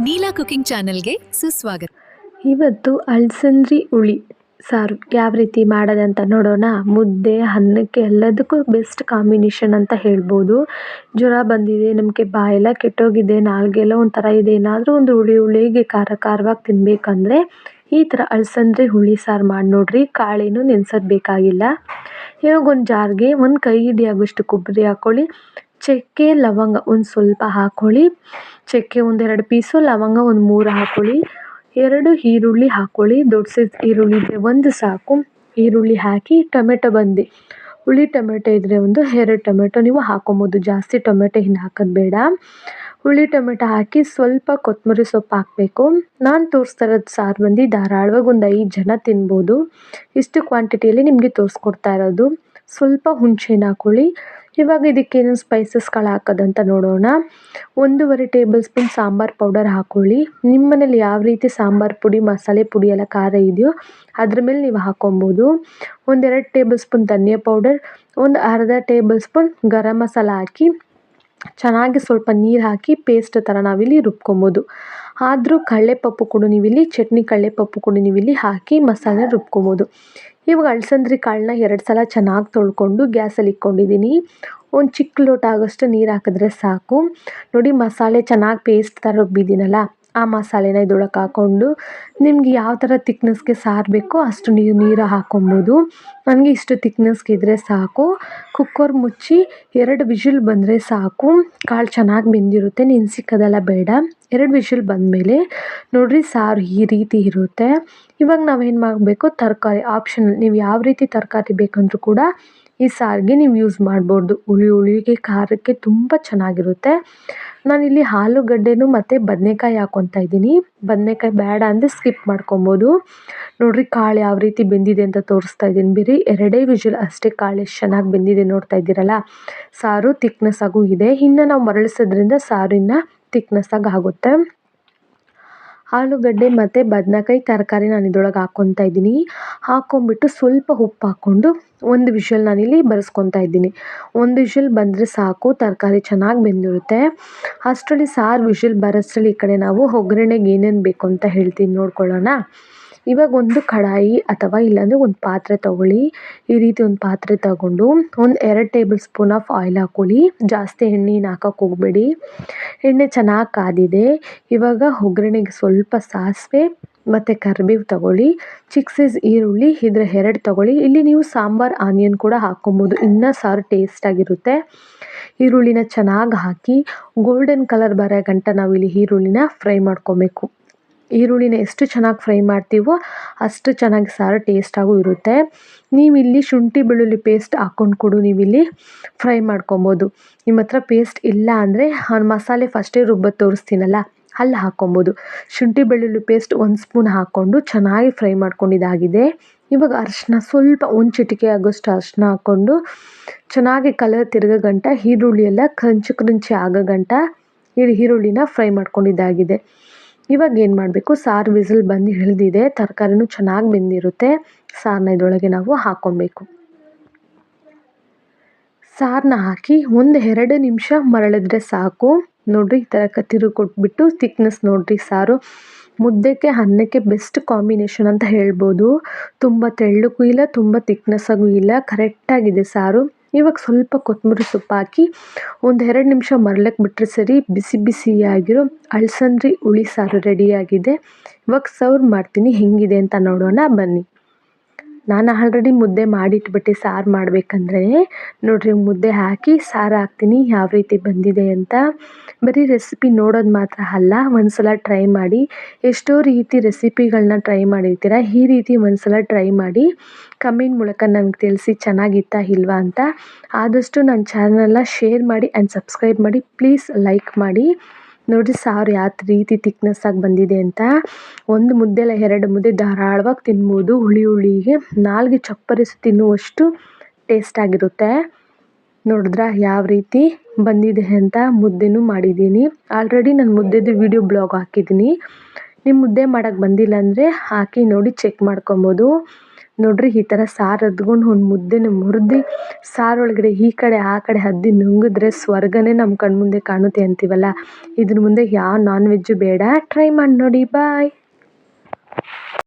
Neela cooking ಚಾನೆಲ್ಗೆ ಸುಸ್ವಾಗತ. ಇವತ್ತು ಅಲಸಂದಿ ಹುಳಿ ಸಾರು ಯಾವ ರೀತಿ ಮಾಡೋದಂತ ನೋಡೋಣ. ಮುದ್ದೆ ಅನ್ನಕ್ಕೆ ಎಲ್ಲದಕ್ಕೂ ಬೆಸ್ಟ್ ಕಾಂಬಿನೇಷನ್ ಅಂತ ಹೇಳ್ಬೋದು. ಜ್ವರ ಬಂದಿದೆ, ನಮಗೆ ಬಾಯೆಲ್ಲ ಕೆಟ್ಟೋಗಿದೆ, ನಾಲ್ಗೆಲ್ಲ ಒಂಥರ ಇದೆ, ಏನಾದರೂ ಒಂದು ಹುಳಿಗೆ ಖಾರವಾಗಿ ತಿನ್ನಬೇಕಂದ್ರೆ ಈ ಥರ ಅಲಸಂದಿ ಹುಳಿ ಸಾರು ಮಾಡಿ ನೋಡ್ರಿ. ಕಾಳೇನು ನೆನ್ಸೋದು ಬೇಕಾಗಿಲ್ಲ. ಇವಾಗ ಒಂದು ಜಾರ್ಗೆ ಒಂದು ಕೈ ಹಿಡಿಯಾಗೋಷ್ಟು ಕೊಬ್ಬರಿ ಹಾಕ್ಕೊಳ್ಳಿ. ಚಕ್ಕೆ ಲವಂಗ ಒಂದು ಸ್ವಲ್ಪ ಹಾಕ್ಕೊಳ್ಳಿ. ಚಕ್ಕೆ ಒಂದೆರಡು ಪೀಸು, ಲವಂಗ ಒಂದು 3 ಹಾಕ್ಕೊಳ್ಳಿ. 2 ಈರುಳ್ಳಿ ಹಾಕ್ಕೊಳ್ಳಿ. ದೊಡ್ಡ ಸೈಜ್ ಈರುಳ್ಳಿ ಇದ್ದರೆ ಒಂದು ಸಾಕು. ಈರುಳ್ಳಿ ಹಾಕಿ ಟೊಮೆಟೊ ಹುಳಿ ಟೊಮೆಟೊ ಇದ್ದರೆ ಒಂದು 2 ಟೊಮೆಟೊ ನೀವು ಹಾಕ್ಕೊಬೋದು. ಜಾಸ್ತಿ ಟೊಮೆಟೊ ಇನ್ನು ಹಾಕೋದು ಬೇಡ. ಹುಳಿ ಟೊಮೆಟೊ ಹಾಕಿ ಸ್ವಲ್ಪ ಕೊತ್ತಂಬರಿ ಸೊಪ್ಪು ಹಾಕಬೇಕು. ನಾನು ತೋರಿಸ್ತಾ ಇರೋದು ಸಾರು ಧಾರಾಳವಾಗಿ ಒಂದು 5 ಜನ ತಿನ್ಬೋದು. ಇಷ್ಟು ಕ್ವಾಂಟಿಟಿಯಲ್ಲಿ ನಿಮಗೆ ತೋರಿಸ್ಕೊಡ್ತಾ ಇರೋದು. ಸ್ವಲ್ಪ ಹುಣಸೆಹಣ್ಣು ಹಾಕ್ಕೊಳ್ಳಿ. ಇವಾಗ ಇದಕ್ಕೆ ಏನೇನು ಸ್ಪೈಸಸ್ಗಳು ಹಾಕೋದಂತ ನೋಡೋಣ. 1.5 ಟೇಬಲ್ ಸ್ಪೂನ್ ಸಾಂಬಾರು ಪೌಡರ್ ಹಾಕ್ಕೊಳ್ಳಿ. ನಿಮ್ಮ ಮನೇಲಿ ಯಾವ ರೀತಿ ಸಾಂಬಾರು ಪುಡಿ, ಮಸಾಲೆ ಪುಡಿ ಎಲ್ಲ ಖಾರ ಇದೆಯೋ ಅದ್ರ ಮೇಲೆ ನೀವು ಹಾಕ್ಕೊಬೋದು. 1-2 ಟೇಬಲ್ ಸ್ಪೂನ್ ಧನಿಯಾ ಪೌಡರ್, ಒಂದು ಅರ್ಧ ಟೇಬಲ್ ಸ್ಪೂನ್ ಗರಂ ಮಸಾಲ ಹಾಕಿ ಚೆನ್ನಾಗಿ ಸ್ವಲ್ಪ ನೀರು ಹಾಕಿ ಪೇಸ್ಟ್ ಥರ ನಾವಿಲ್ಲಿ ರುಬ್ಕೊಬೋದು. ಆದರೂ ಕಡಲೆಪಪ್ಪು ಕೂಡ ನೀವಿಲ್ಲಿ ಕಡಲೆಪಪ್ಪು ಕೂಡ ನೀವಿಲ್ಲಿ ಹಾಕಿ ಮಸಾಲೆ ರುಬ್ಕೊಬೋದು. ಇವಾಗ ಅಲಸಂದಿ ಕಾಳನ್ನ 2 ಸಲ ಚೆನ್ನಾಗಿ ತೊಳ್ಕೊಂಡು ಗ್ಯಾಸಲ್ಲಿ ಇಟ್ಕೊಂಡಿದ್ದೀನಿ. ಒಂದು ಚಿಕ್ಕ ಲೋಟ ಆಗೋಷ್ಟು ನೀರು ಹಾಕಿದ್ರೆ ಸಾಕು. ನೋಡಿ, ಮಸಾಲೆ ಚೆನ್ನಾಗಿ ಪೇಸ್ಟ್ ಥರ ರುಬ್ಬಿದ್ದೀನಲ್ಲ, ಆ ಮಸಾಲೆನ ಇದರೊಳಗೆ ಹಾಕ್ಕೊಂಡು ನಿಮ್ಗೆ ಯಾವ ಥರ ತಿಕ್ನೆಸ್ಗೆ ಸಾರು ಬೇಕೋ ಅಷ್ಟು ನೀರು ಹಾಕ್ಕೊಬೋದು. ನನಗೆ ಇಷ್ಟು ತಿಕ್ನೆಸ್ಗೆ ಇದ್ದರೆ ಸಾಕು. ಕುಕ್ಕರ್ ಮುಚ್ಚಿ 2 ವಿಷಿಲ್ ಬಂದರೆ ಸಾಕು. ಕಾಳು ಚೆನ್ನಾಗಿ ಬೆಂದಿರುತ್ತೆ, ನೆನೆಸಿಕ್ಕೋದೆಲ್ಲ ಬೇಡ. 2 ವಿಷಿಲ್ ಬಂದಮೇಲೆ ನೋಡಿರಿ, ಸಾರು ಈ ರೀತಿ ಇರುತ್ತೆ. ಇವಾಗ ನಾವೇನು ಮಾಡಬೇಕು, ತರಕಾರಿ ಆಪ್ಷನಲ್, ನೀವು ಯಾವ ರೀತಿ ತರಕಾರಿ ಬೇಕಂದ್ರೂ ಕೂಡ ಈ ಸಾರಿಗೆ ನೀವು ಯೂಸ್ ಮಾಡ್ಬೋದು. ಹುಳಿಗೆ ಖಾರಕ್ಕೆ ತುಂಬ ಚೆನ್ನಾಗಿರುತ್ತೆ. ನಾನಿಲ್ಲಿ ಆಲೂಗಡ್ಡೆನೂ ಮತ್ತು ಬದನೆಕಾಯಿ ಹಾಕ್ಕೊತಾ ಇದ್ದೀನಿ. ಬದನೆಕಾಯಿ ಬೇಡ ಅಂದರೆ ಸ್ಕಿಪ್ ಮಾಡ್ಕೊಬೋದು. ನೋಡಿರಿ, ಕಾಳು ಯಾವ ರೀತಿ ಬೆಂದಿದೆ ಅಂತ ತೋರಿಸ್ತಾ ಇದ್ದೀನಿ. ಬರೀ 2 ವಿಷಿಲ್ ಅಷ್ಟೇ. ಕಾಳು ಎಷ್ಟು ಚೆನ್ನಾಗಿ ಬೆಂದಿದೆ ನೋಡ್ತಾ ಇದ್ದೀರಲ್ಲ. ಸಾರು ತಿಕ್ನೆಸ್ ಆಗೂ ಇದೆ. ಇನ್ನು ನಾವು ಮರಳಿಸೋದ್ರಿಂದ ಸಾರು ಇನ್ನು ತಿಕ್ನೆಸ್ ಆಗಿ ಆಗುತ್ತೆ. ಆಲೂಗಡ್ಡೆ ಮತ್ತು ಬದನೆಕಾಯಿ ತರಕಾರಿ ನಾನು ಇದರೊಳಗೆ ಹಾಕ್ಕೊತಾ ಇದ್ದೀನಿ. ಹಾಕ್ಕೊಂಬಿಟ್ಟು ಸ್ವಲ್ಪ ಉಪ್ಪು ಹಾಕ್ಕೊಂಡು 1 ವಿಷಲ್ ನಾನಿಲ್ಲಿ ಬರೆಸ್ಕೊತಾ ಇದ್ದೀನಿ. 1 ವಿಷಲ್ ಬಂದರೆ ಸಾಕು, ತರಕಾರಿ ಚೆನ್ನಾಗಿ ಬೆಂದಿರುತ್ತೆ. ಅಷ್ಟರಲ್ಲಿ ಸಾರು ವಿಷಲ್ ಬರೋಷ್ಟರಲ್ಲಿ ಈ ಕಡೆ ನಾವು ಒಗ್ಗರಣೆಗೆ ಏನೇನು ಬೇಕು ಅಂತ ಹೇಳ್ತೀನಿ, ನೋಡ್ಕೊಳ್ಳೋಣ. ಇವಾಗ ಒಂದು ಕಡಾಯಿ ಅಥವಾ ಇಲ್ಲಾಂದರೆ ಒಂದು ಪಾತ್ರೆ ತೊಗೊಳ್ಳಿ. ಈ ರೀತಿ ಒಂದು ಪಾತ್ರೆ ತಗೊಂಡು ಒಂದು 2 ಟೇಬಲ್ ಸ್ಪೂನ್ ಆಫ್ ಆಯಿಲ್ ಹಾಕ್ಕೊಳ್ಳಿ. ಜಾಸ್ತಿ ಎಣ್ಣೆನ ಹಾಕೋಕ್ಕೆ ಹೋಗಬೇಡಿ. ಎಣ್ಣೆ ಚೆನ್ನಾಗಿ ಕಾದಿದೆ. ಇವಾಗ ಒಗ್ಗರಣೆಗೆ ಸ್ವಲ್ಪ ಸಾಸಿವೆ ಮತ್ತು ಕರಿಬೇವು ತಗೊಳ್ಳಿ. ಚಿಕ್ಕ ಸೈಜ್ ಈರುಳ್ಳಿ ಇದ್ರೆ 2 ತಗೊಳ್ಳಿ. ಇಲ್ಲಿ ನೀವು ಸಾಂಬಾರು ಆನಿಯನ್ ಕೂಡ ಹಾಕ್ಕೊಬೋದು, ಇನ್ನೂ ಸಾರು ಟೇಸ್ಟಾಗಿರುತ್ತೆ. ಈರುಳ್ಳಿನ ಚೆನ್ನಾಗಿ ಹಾಕಿ ಗೋಲ್ಡನ್ ಕಲರ್ ಬರೋ ಗಂಟ ನಾವಿಲ್ಲಿ ಈರುಳ್ಳಿನ ಫ್ರೈ ಮಾಡ್ಕೊಬೇಕು. ಈರುಳ್ಳಿನ ಎಷ್ಟು ಚೆನ್ನಾಗಿ ಫ್ರೈ ಮಾಡ್ತೀವೋ ಅಷ್ಟು ಚೆನ್ನಾಗಿ ಸಾರು ಟೇಸ್ಟಾಗೂ ಇರುತ್ತೆ. ನೀವಿಲ್ಲಿ ಶುಂಠಿ ಬೆಳ್ಳುಳ್ಳಿ ಪೇಸ್ಟ್ ಹಾಕ್ಕೊಂಡು ಕೂಡ ನೀವಿಲ್ಲಿ ಫ್ರೈ ಮಾಡ್ಕೊಬೋದು. ನಿಮ್ಮ ಹತ್ರ ಪೇಸ್ಟ್ ಇಲ್ಲ ಅಂದರೆ ಮಸಾಲೆ ಫಸ್ಟೇ ರುಬ್ಬೋದು ತೋರಿಸ್ತೀನಲ್ಲ, ಅಲ್ಲಿ ಹಾಕ್ಕೊಬೋದು. ಶುಂಠಿ ಬೆಳ್ಳುಳ್ಳಿ ಪೇಸ್ಟ್ 1 ಸ್ಪೂನ್ ಹಾಕ್ಕೊಂಡು ಚೆನ್ನಾಗಿ ಫ್ರೈ ಮಾಡ್ಕೊಂಡಿದ್ದಾಗಿದೆ. ಇವಾಗ ಅರಿಶಿನ ಸ್ವಲ್ಪ 1 ಚಿಟಿಕೆ ಆಗೋಷ್ಟು ಅರಿಶಿನ ಹಾಕ್ಕೊಂಡು ಚೆನ್ನಾಗಿ ಕಲರ್ ತಿರುಗೋ ಗಂಟ, ಈರುಳ್ಳಿ ಎಲ್ಲ ಕ್ರಂಚಿ ಆಗೋ ಗಂಟ ಈರುಳ್ಳಿನ ಫ್ರೈ ಮಾಡ್ಕೊಂಡಿದ್ದಾಗಿದೆ. ಇವಾಗ ಏನು ಮಾಡಬೇಕು, ಸಾರು ವಿಸಿಲ್ ಬಂದು ಇಳಿದಿದೆ, ತರಕಾರಿನೂ ಚೆನ್ನಾಗಿ ಬೆಂದಿರುತ್ತೆ. ಸಾರನ್ನ ಇದರೊಳಗೆ ನಾವು ಹಾಕ್ಕೊಬೇಕು. ಸಾರನ್ನ ಹಾಕಿ 1-2 ನಿಮಿಷ ಮರಳಿದ್ರೆ ಸಾಕು. ನೋಡಿರಿ, ಈ ಥರ ತಿರುಗಿ ಕೊಟ್ಬಿಟ್ಟು ತಿಕ್ನೆಸ್ ನೋಡಿರಿ. ಸಾರು ಮುದ್ದೆಗೆ ಅನ್ನಕ್ಕೆ ಬೆಸ್ಟ್ ಕಾಂಬಿನೇಷನ್ ಅಂತ ಹೇಳ್ಬೋದು. ತುಂಬ ತೆಳ್ಳಗೂ ಇಲ್ಲ, ತುಂಬ ತಿಕ್ನೆಸ್ ಆಗೂ ಇಲ್ಲ, ಕರೆಕ್ಟಾಗಿದೆ ಸಾರು. ಇವಾಗ ಸ್ವಲ್ಪ ಕೊತ್ತಂಬರಿ ಸೊಪ್ಪು ಹಾಕಿ 1-2 ನಿಮಿಷ ಮರಳಕ್ಕೆ ಬಿಟ್ಟರೆ ಸರಿ. ಬಿಸಿ ಬಿಸಿಯಾಗಿರೋ ಅಲಸಂದಿ ಹುಳಿ ಸಾರು ರೆಡಿಯಾಗಿದೆ. ಇವಾಗ ಸರ್ವ್ ಮಾಡ್ತೀನಿ, ಹೆಂಗಿದೆ ಅಂತ ನೋಡೋಣ ಬನ್ನಿ. ನಾನು ಆಲ್ರೆಡಿ ಮುದ್ದೆ ಮಾಡಿಟ್ಬಿಟ್ಟು ಸಾರು ಮಾಡಬೇಕಂದ್ರೆ ನೋಡಿರಿ, ಮುದ್ದೆ ಹಾಕಿ ಸಾರು ಹಾಕ್ತೀನಿ ಯಾವ ರೀತಿ ಬಂದಿದೆ ಅಂತ. ಬರೀ ರೆಸಿಪಿ ನೋಡೋದು ಮಾತ್ರ ಅಲ್ಲ, ಒಂದ್ಸಲ ಟ್ರೈ ಮಾಡಿ. ಎಷ್ಟೋ ರೀತಿ ರೆಸಿಪಿಗಳನ್ನ ಟ್ರೈ ಮಾಡಿರ್ತೀರ, ಈ ರೀತಿ ಒಂದ್ಸಲ ಟ್ರೈ ಮಾಡಿ ಕಮೆಂಟ್ ಮೂಲಕ ನನಗೆ ತಿಳಿಸಿ ಚೆನ್ನಾಗಿತ್ತಾ ಇಲ್ವಾ ಅಂತ. ಆದಷ್ಟು ನನ್ನ ಚಾನಲ್ನ ಶೇರ್ ಮಾಡಿ ಆ್ಯಂಡ್ ಸಬ್ಸ್ಕ್ರೈಬ್ ಮಾಡಿ. ಪ್ಲೀಸ್ ಲೈಕ್ ಮಾಡಿ. ನೋಡಿರಿ, ಸಾರು ಯಾವ ರೀತಿ ತಿಕ್ನೆಸ್ ಆಗಿ ಬಂದಿದೆ ಅಂತ. 1 ಮುದ್ದೆ ಇಲ್ಲ 2 ಮುದ್ದೆ ಧಾರಾಳವಾಗಿ ತಿನ್ಬೋದು. ಹುಳಿಗೆ ನಾಲ್ಗೆ ಚಪ್ಪರಿಸಿ ತಿನ್ನುವಷ್ಟು ಟೇಸ್ಟಾಗಿರುತ್ತೆ. ನೋಡಿದ್ರಾ ಯಾವ ರೀತಿ ಬಂದಿದೆ ಅಂತ. ಮುದ್ದೆನೂ ಮಾಡಿದ್ದೀನಿ ಆಲ್ರೆಡಿ. ನಾನು ಮುದ್ದೆದು ವಿಡಿಯೋ ಬ್ಲಾಗ್ ಹಾಕಿದ್ದೀನಿ. ನಿಮ್ಮ ಮುದ್ದೆ ಮಾಡೋಕ್ಕೆ ಬಂದಿಲ್ಲ ಅಂದರೆ ಹಾಕಿ ನೋಡಿ, ಚೆಕ್ ಮಾಡ್ಕೊಬೋದು. ನೋಡ್ರಿ ಈ ಥರ ಸಾರು ಅದ್ಕೊಂಡು ಒಂದು ಮುದ್ದೆನ ಮುರ್ದು ಸಾರೊಳಗಡೆ ಈ ಕಡೆ ಆ ಕಡೆ ಹದ್ದಿ ನುಂಗಿದ್ರೆ ಸ್ವರ್ಗನೇ ನಮ್ಮ ಕಣ್ಮುಂದೆ ಕಾಣುತ್ತೆ ಅಂತೀವಲ್ಲ, ಇದ್ರ ಮುಂದೆ ಯಾವ ನಾನ್ ವೆಜ್ಜು ಬೇಡ. ಟ್ರೈ ಮಾಡಿ ನೋಡಿ. ಬಾಯ್.